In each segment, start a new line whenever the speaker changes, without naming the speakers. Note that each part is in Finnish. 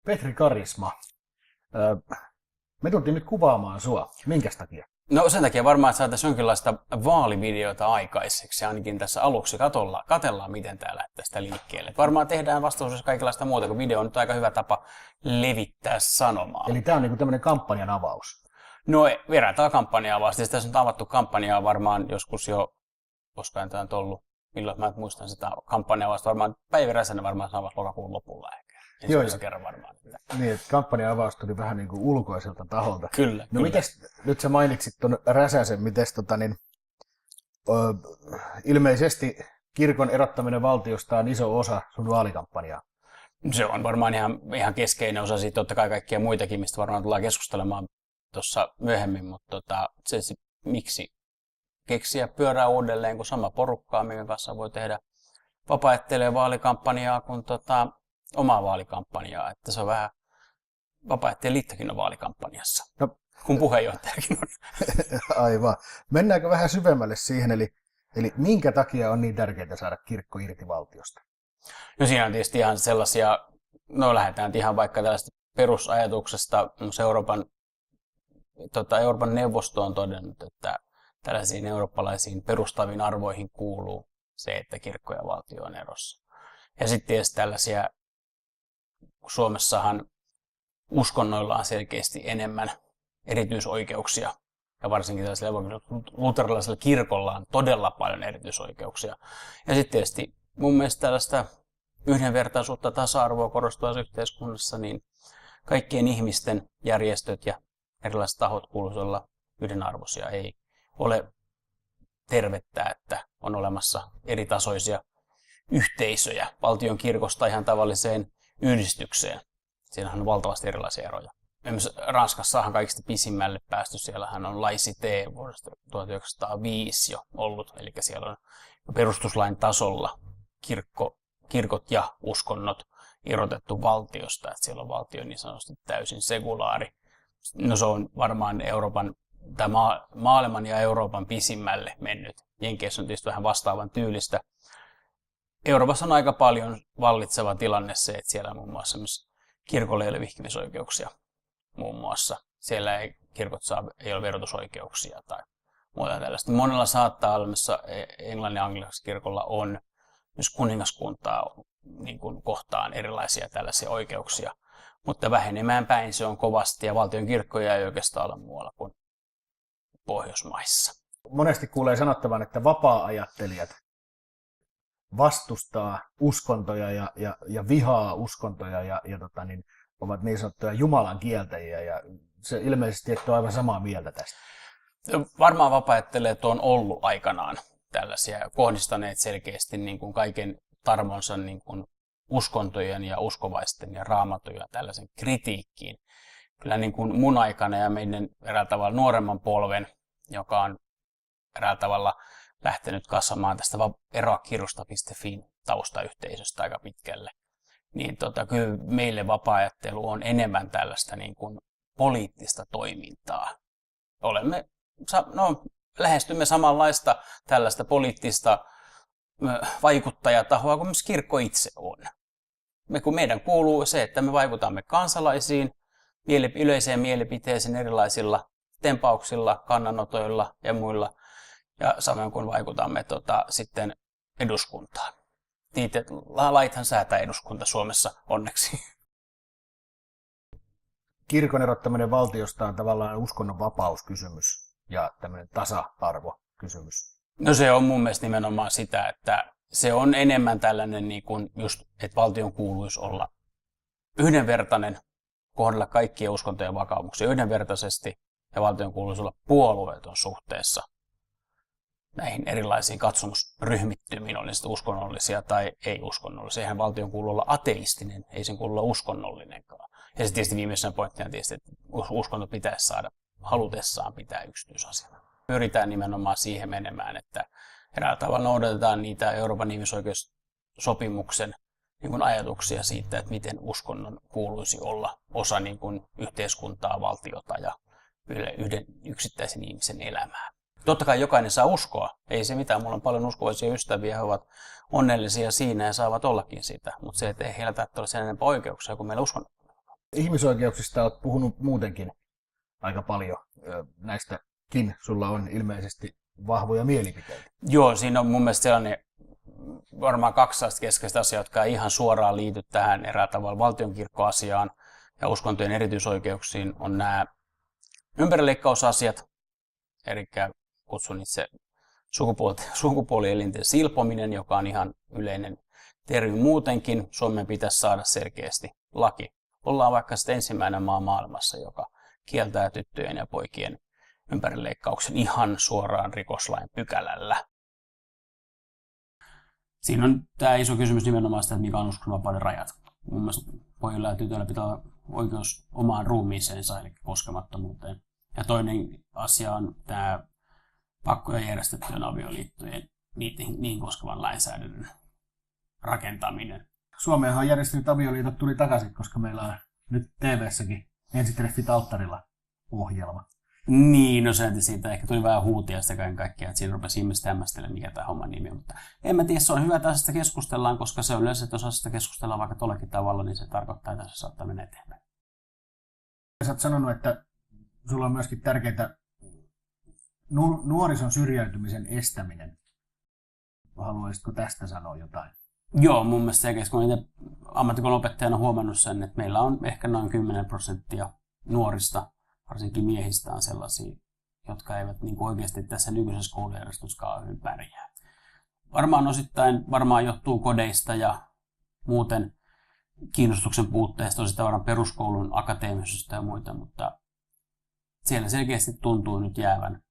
Petri Karisma, me tultiin nyt kuvaamaan sua. Minkäs takia?
No sen takia varmaan, että saataisiin jonkinlaista vaalivideota aikaiseksi. Ainakin tässä aluksi katellaan, miten tämä lähtee tästä liikkeelle. Varmaan tehdään vastaisuudessa kaikenlaista muuta, kun video on nyt aika hyvä tapa levittää sanomaa.
Eli tämä on niinku tämmöinen kampanjan avaus.
No verrataan kampanjaa vasta. Tässä on avattu kampanjaa varmaan joskus jo, koska tämä on ollut, milloin mä muistan sitä kampanjaa vasta. Varmaan Päivi Räsänen varmaan avasi lokakuun lopulla ehkä. Ensimmäisen kerran varmaan.
Niin, että kampanjan avaus tuli vähän niin kuin ulkoiselta taholta.
Kyllä.
No
kyllä.
Mites, nyt sä mainitsit tuon Räsäsen, mites ilmeisesti kirkon erottaminen valtiosta on iso osa sun vaalikampanjaa.
Se on varmaan ihan keskeinen osa siitä, totta kai kaikkia muitakin, mistä varmaan tullaan keskustelemaan tuossa myöhemmin, mutta miksi keksiä pyörää uudelleen, kun sama porukkaa, minkä kanssa voi tehdä vapaaehtoinen vaalikampanjaa kuin omaa vaalikampanjaa, että se on vähän vapaaehtoinen liittokin on vaalikampanjassa,
No,
kun puheenjohtajakin on.
Aivan. Mennäänkö vähän syvemmälle siihen, eli minkä takia on niin tärkeää saada kirkko irti valtiosta?
No siinä on tietysti ihan sellaisia, lähdetään ihan vaikka tällaista perusajatuksesta, Euroopan neuvosto on todennut, että tällaisiin eurooppalaisiin perustaviin arvoihin kuuluu se, että kirkko ja valtio on erossa. Ja sitten tietysti tällaisia, Suomessahan uskonnoilla on selkeästi enemmän erityisoikeuksia, ja varsinkin tällaisella luterilaisella kirkolla on todella paljon erityisoikeuksia. Ja sitten tietysti mun mielestä tällaista yhdenvertaisuutta, tasa-arvoa korostuvassa yhteiskunnassa, niin kaikkien ihmisten järjestöt ja erilaiset tahot kuuluisi olla yhdenarvoisia. Ei ole tervettä, että on olemassa eritasoisia yhteisöjä valtion kirkosta ihan tavalliseen yhdistykseen. Siinähän on valtavasti erilaisia eroja. Ranskassahan kaikista pisimmälle päästy, siellähän on laicité vuodesta 1905 jo ollut, eli siellä on perustuslain tasolla kirkot ja uskonnot irrotettu valtiosta, että siellä on valtio niin sanotusti täysin sekulaari. No se on varmaan maailman ja Euroopan pisimmälle mennyt. Jenkeissä on tietysti vähän vastaavan tyylistä. Euroopassa on aika paljon vallitseva tilanne se, että siellä muun muassa myös kirkolle ei ole vihkimisoikeuksia. Muun muassa siellä ei ole verotusoikeuksia tai muuta tällaista. Monella saattaa olla, missä Englannin anglilaisella kirkolla on myös kuningaskuntaa niin kuin kohtaan erilaisia tällaisia oikeuksia. Mutta vähenemään päin se on kovasti ja valtion kirkkoja ei oikeastaan ole muualla kuin Pohjoismaissa.
Monesti kuulee sanottavan, että vapaa-ajattelijat vastustaa uskontoja ja vihaa uskontoja ja ovat niin sanottuja Jumalan kieltäjiä. Ja se ilmeisesti et ole aivan samaa mieltä tästä.
Varmaan vapaa-ajattelijat on ollut aikanaan tällaisia ja kohdistaneet selkeästi niin kuin kaiken tarmonsa niin kuin uskontojen ja uskovaisten ja raamatun ja tällaisen kritiikkiin. Kyllä niin kuin mun aikana ja meidän eräällä tavalla nuoremman polven, joka on eräällä tavalla lähtenyt kasvamaan tästä eroakirjosta.fin taustayhteisöstä aika pitkälle, niin kyllä meille vapaa-ajattelu on enemmän tällaista niin kuin poliittista toimintaa. Lähestymme samanlaista tällaista poliittista vaikuttajatahoa kuin myös kirkko itse on. Meidän kuuluu se, että me vaikutamme kansalaisiin, yleiseen mielipiteeseen erilaisilla tempauksilla, kannanotoilla ja muilla, ja samoin kuin vaikutamme sitten eduskuntaan. Niitä laithan säätää eduskunta Suomessa onneksi.
Kirkon erottaminen valtiosta on tavallaan uskonnon vapauskysymys ja tämmöinen tasa-arvokysymys.
No se on mun mielestä nimenomaan sitä, että se on enemmän tällainen, niin kuin just, että valtion kuuluisi olla yhdenvertainen, kohdella kaikkia uskontojen vakaumuksia yhdenvertaisesti, ja valtion kuuluisi olla puolueeton suhteessa näihin erilaisiin katsomusryhmittymiin, oli sitten uskonnollisia tai ei-uskonnollisia. Eihän valtion kuulu olla ateistinen, ei sen kuulu olla uskonnollinenkaan. Ja sitten tietysti viimeisenä pointtina on tietysti, että uskonto pitäisi saada halutessaan pitää yksityisasiana. Pyritään nimenomaan siihen menemään, että eräällä tavalla noudatetaan niitä Euroopan ihmisoikeussopimuksen niin kuin ajatuksia siitä, että miten uskonnon kuuluisi olla osa niin kuin yhteiskuntaa, valtiota ja yhden yksittäisen ihmisen elämää. Totta kai jokainen saa uskoa, ei se mitään, mulla on paljon uskovaisia ystäviä, he ovat onnellisia siinä ja saavat ollakin sitä, mutta se, että ei heillä tarvitse olla sen enempää oikeuksia kuin meillä uskonnolla.
Ihmisoikeuksista olet puhunut muutenkin aika paljon. Näistäkin sulla on ilmeisesti vahvoja mielipiteitä.
Joo, siinä on mun mielestä sellainen varmaan kaksi keskeistä asiaa, jotka ei ihan suoraan liity tähän eräällä tavalla valtionkirkkoasiaan ja uskontojen erityisoikeuksiin, on nämä ympärileikkausasiat, eli kutsun itse sukupuolielinten silpominen, joka on ihan yleinen termi muutenkin. Suomeen pitäisi saada selkeästi laki. Ollaan vaikka sitten ensimmäinen maa maailmassa, joka kieltää tyttöjen ja poikien ympärileikkauksen ihan suoraan rikoslain pykälällä.
Siinä on tämä iso kysymys nimenomaan sitä, että mikä on uskonnonvapauden rajat. Mun mielestä pojilla ja tytöillä pitää olla oikeus omaan ruumiiseensa, eli koskemattomuuteen. Ja toinen asia on tämä pakko- ja järjestettyjen avioliittojen niin koskevan lainsäädännön rakentaminen.
Suomeenhan järjestetyt avioliitot tuli takaisin, koska meillä on nyt TV-säkin Ensitreffit alttarilla -ohjelma.
Niin, no se siitä ehkä tuli vähän huutia sitä kaiken kaikkiaan, että siinä rupesi ihmiset hämmästelemään, mikä tämä homman nimi on. Mutta en mä tiedä, se on hyvä, että asiasta keskustellaan, koska se on yleensä, että jos asiasta keskustellaan vaikka tollakin tavalla, niin se tarkoittaa, että se saattaa mennä eteenpäin.
Sä oot sanonut, että sulla on myöskin tärkeää nuorison syrjäytymisen estäminen. Haluaisitko tästä sanoa jotain?
Joo, mun mielestä selkeästi, kun itse ammattikoulun opettajana huomannut sen, että meillä on ehkä noin 10% nuorista, varsinkin miehistä, on sellaisia, jotka eivät niin oikeasti tässä nykyisessä koulujärjestelmässä hyvin pärjää. Varmaan johtuu kodeista ja muuten kiinnostuksen puutteesta, osittain varmaan peruskoulun akateemisesta ja muita, mutta siellä selkeästi tuntuu nyt jäävän.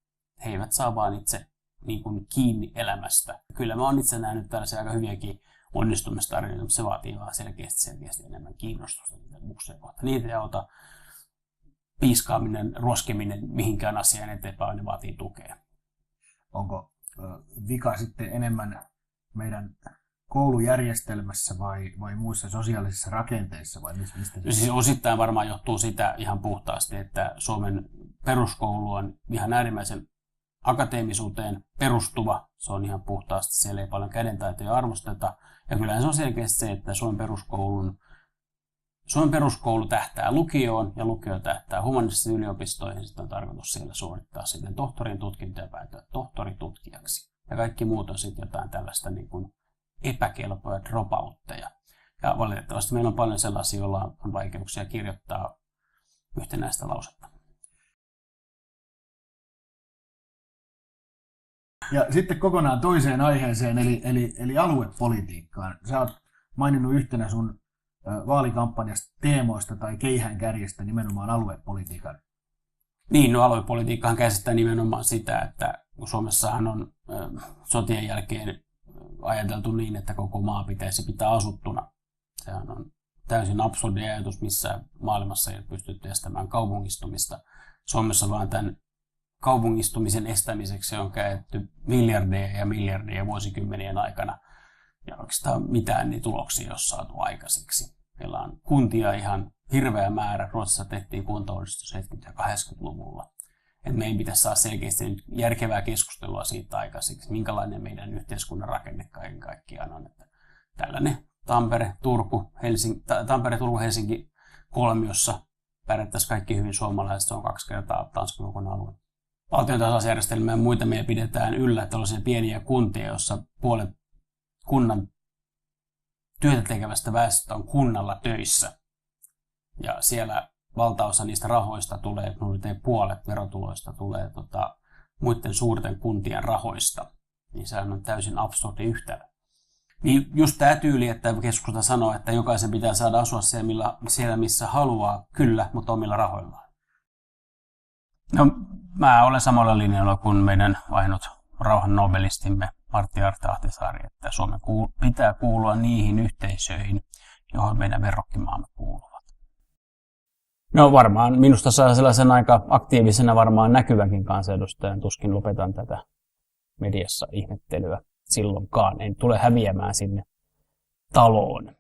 He eivät saa vaan itse niin kuin kiinni elämästä. Kyllä mä oon itse nähnyt tällaisia aika hyviäkin onnistumistarinoita, mutta se vaatii vaan selkeästi enemmän kiinnostusta niitä bukseja kohta. Niitä ei auta piiskaaminen, ruoskiminen mihinkään asiaan eteenpäin, ne vaatii tukea.
Onko vika sitten enemmän meidän koulujärjestelmässä vai muissa sosiaalisissa rakenteissa? Vai mistä
siis osittain varmaan johtuu sitä ihan puhtaasti, että Suomen peruskoulu on ihan äärimmäisen akateemisuuteen perustuva. Se on ihan puhtaasti, siellä ei paljon kädentaitoja arvosteta. Ja kyllähän se on selkeästi se, että Suomen peruskoulu tähtää lukioon ja lukio tähtää humanistisiin yliopistoihin. Sitten on tarkoitus siellä suorittaa sitten tohtorin tutkinto ja päätyä tohtoritutkijaksi. Ja kaikki muut on sitten jotain tällaista niin kuin epäkelpoja dropoutteja. Ja valitettavasti meillä on paljon sellaisia, joilla on vaikeuksia kirjoittaa yhtenäistä lausetta.
Ja sitten kokonaan toiseen aiheeseen, eli aluepolitiikkaan. Sä oot maininnut yhtenä sun vaalikampanjasta teemoista tai keihäänkärjestä nimenomaan aluepolitiikan.
Niin, no aluepolitiikkahan käsittää nimenomaan sitä, että Suomessahan on sotien jälkeen ajateltu niin, että koko maa pitäisi pitää asuttuna. Sehän on täysin absurdi ajatus, missä maailmassa ei ole pystytty estämään kaupungistumista. Suomessa vaan tämän kaupungistumisen estämiseksi on käytetty miljardeja ja miljardeja vuosikymmenien aikana. Ja oikeastaan mitään niin tuloksia ei ole saatu aikaiseksi. Meillä on kuntia ihan hirveä määrä. Ruotsissa tehtiin kuntauudistus 70- ja 80-luvulla. Et meidän pitäisi saada selkeästi nyt järkevää keskustelua siitä aikaiseksi, minkälainen meidän yhteiskunnan rakenne kaiken kaikkiaan on. Että tällainen Tampere-Turku-Helsinki kolmiossa pärjättäisiin kaikki hyvin suomalaiset. Se on 2 kertaa Tanskan kokonaan alue. Valtion tasausjärjestelmää ja muita meillä pidetään yllä tällaisia pieniä kuntia, joissa puolet kunnan työtä tekevästä väestöstä on kunnalla töissä. Ja siellä valtaosa niistä rahoista tulee, puolet verotuloista tulee muiden suurten kuntien rahoista. Niin sehän on täysin absurdi yhtälö. Niin just tämä tyyli, että keskusta sanoo, että jokaisen pitää saada asua siellä missä haluaa, kyllä, mutta omilla rahoillaan. No, mä olen samalla linjalla kuin meidän ainut rauhan nobelistimme Martti Arte Ahtisaari, että Suomen pitää kuulua niihin yhteisöihin, johon meidän verrokkimaamme kuuluvat.
No varmaan minusta saa sellaisen aika aktiivisena varmaan näkyvänkin kansanedustajan, tuskin lopetan tätä mediassa ihmettelyä silloinkaan. En tule häviämään sinne taloon.